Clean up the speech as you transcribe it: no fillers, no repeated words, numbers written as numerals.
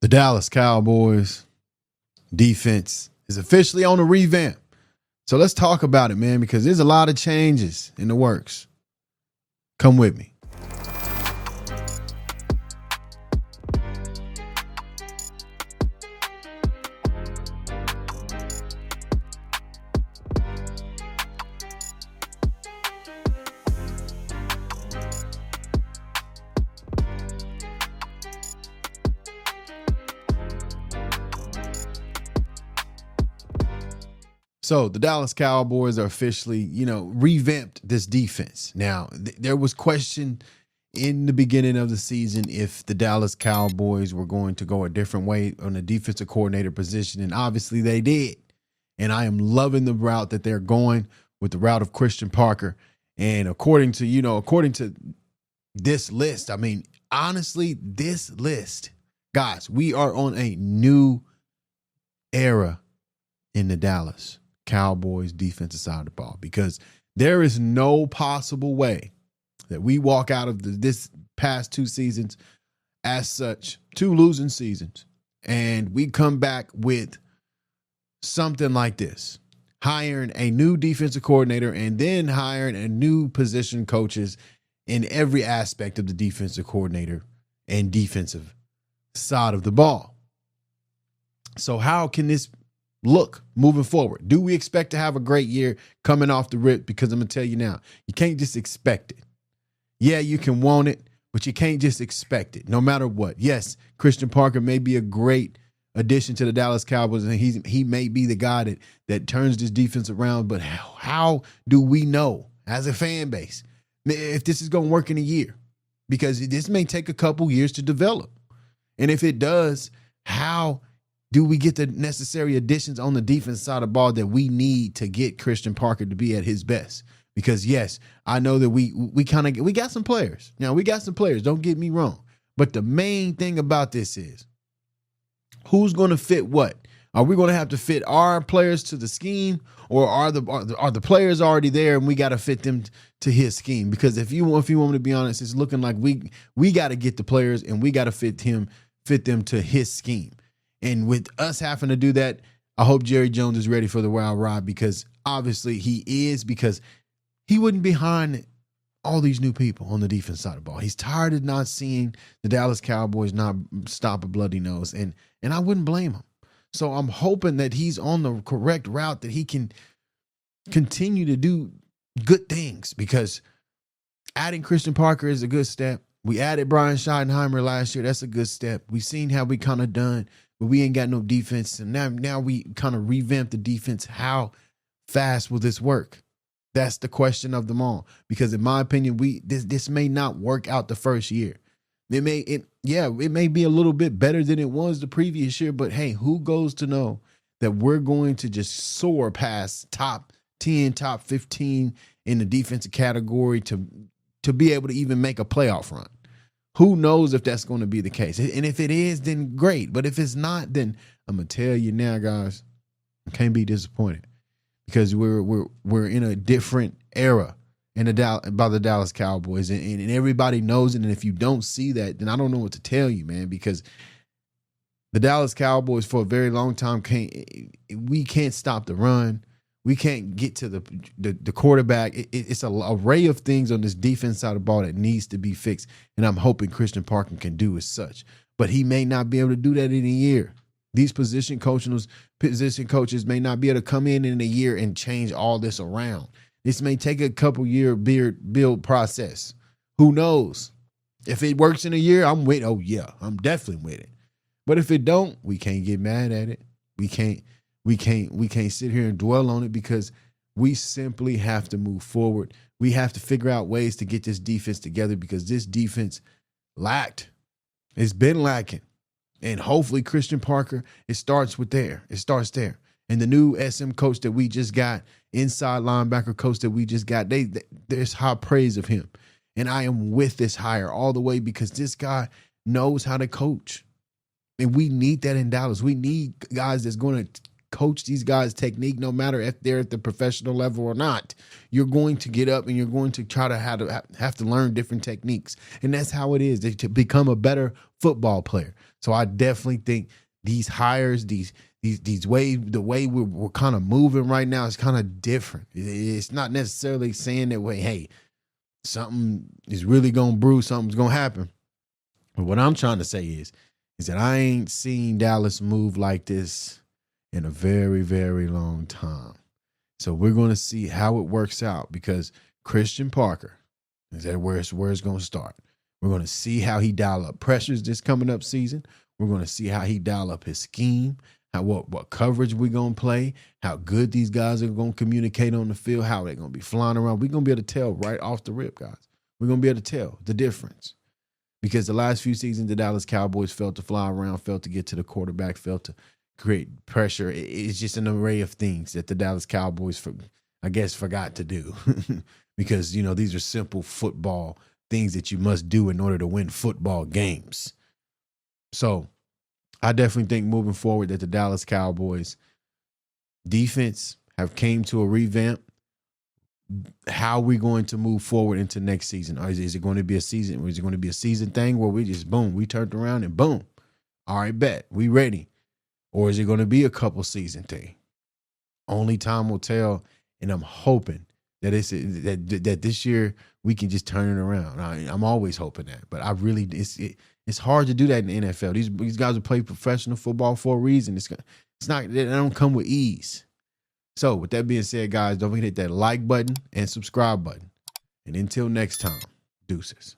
The Dallas Cowboys defense is officially on a revamp. So let's talk about it, man, because there's a lot of changes in the works. Come with me. So the Dallas Cowboys are officially, revamped this defense. Now, there was question in the beginning of the season if the Dallas Cowboys were going to go a different way on the defensive coordinator position, and obviously they did. And I am loving the route that they're going with the route of Christian Parker. And according to this list, I mean, honestly, this list, guys, we are on a new era in the Dallas Cowboys defensive side of the ball, because there is no possible way that we walk out of this past two seasons as such, two losing seasons, and we come back with something like this, hiring a new defensive coordinator and then hiring a new position coaches in every aspect of the defensive coordinator and defensive side of the ball. So how can this look moving forward? Do we expect to have a great year coming off the rip? Because I'm going to tell you now, you can't just expect it. Yeah, you can want it, but you can't just expect it no matter what. Yes, Christian Parker may be a great addition to the Dallas Cowboys, and he may be the guy that turns this defense around, but how do we know as a fan base if this is going to work in a year? Because this may take a couple years to develop. And if it does, how do we get the necessary additions on the defense side of the ball that we need to get Christian Parker to be at his best? Because yes, I know that we got some players. Now, we got some players, don't get me wrong. But the main thing about this is who's going to fit what? Are we going to have to fit our players to the scheme, or are the players already there and we got to fit them to his scheme? Because if you want me to be honest, it's looking like we got to get the players and we got to fit them to his scheme. And with us having to do that, I hope Jerry Jones is ready for the wild ride, because obviously he is, because he wouldn't be behind all these new people on the defense side of the ball. He's tired of not seeing the Dallas Cowboys not stop a bloody nose, and I wouldn't blame him. So I'm hoping that he's on the correct route, that he can continue to do good things, because adding Christian Parker is a good step. We added Brian Schottenheimer last year. That's a good step. We've seen how we kind of done, but we ain't got no defense. And now we kind of revamped the defense. How fast will this work? That's the question of them all. Because in my opinion, this may not work out the first year. It may be a little bit better than it was the previous year, but hey, who goes to know that we're going to just soar past top 10, top 15 in the defensive category to be able to even make a playoff run? Who knows if that's going to be the case? And if it is, then great. But if it's not, then I'm going to tell you now, guys, I can't be disappointed, because we're in a different era by the Dallas Cowboys, and everybody knows it. And if you don't see that, then I don't know what to tell you, man, because the Dallas Cowboys for a very long time can't stop the run. We can't get to the quarterback. It's an array of things on this defense side of the ball that needs to be fixed, and I'm hoping Christian Parker can do as such. But he may not be able to do that in a year. These position coaches may not be able to come in a year and change all this around. This may take a couple year build process. Who knows? If it works in a year, I'm with it. Oh yeah, I'm definitely with it. But if it don't, we can't get mad at it. We can't sit here and dwell on it, because we simply have to move forward. We have to figure out ways to get this defense together, because this defense lacked. It's been lacking. And hopefully Christian Parker, it starts there. And the new SM coach that we just got, inside linebacker coach that we just got, there's high praise of him. And I am with this hire all the way, because this guy knows how to coach. And we need that in Dallas. We need guys that's going to coach these guys technique, no matter if they're at the professional level or not. You're going to get up and you're going to try to have to learn different techniques. And that's how it is to become a better football player. So I definitely think these hires, these ways, the way we're kind of moving right now is kind of different. It's not necessarily saying that way, hey, something is really going to brew, something's going to happen. But what I'm trying to say is that I ain't seen Dallas move like this in a very, very long time. So we're going to see how it works out, because Christian Parker is that where it's going to start. We're going to see how he dial up pressures this coming up season. We're going to see how he dial up his scheme, what coverage we're going to play, how good these guys are going to communicate on the field, how they're going to be flying around. We're going to be able to tell right off the rip, guys. We're going to be able to tell the difference. Because the last few seasons, the Dallas Cowboys failed to fly around, failed to get to the quarterback, failed to create pressure. It's just an array of things that the Dallas Cowboys, I guess, forgot to do. Because, you know, these are simple football things that you must do in order to win football games. So I definitely think moving forward that the Dallas Cowboys defense have came to a revamp. How are we going to move forward into next season? Or is it going to be a season? Or is it going to be a season thing where we just, boom, we turned around and boom. All right, bet. We ready. Or is it going to be a couple season thing? Only time will tell. And I'm hoping that that this year we can just turn it around. I'm always hoping that. But I really, it's hard to do that in the NFL. These guys will play professional football for a reason. It's not, they don't come with ease. So with that being said, guys, don't forget to hit that like button and subscribe button. And until next time, deuces.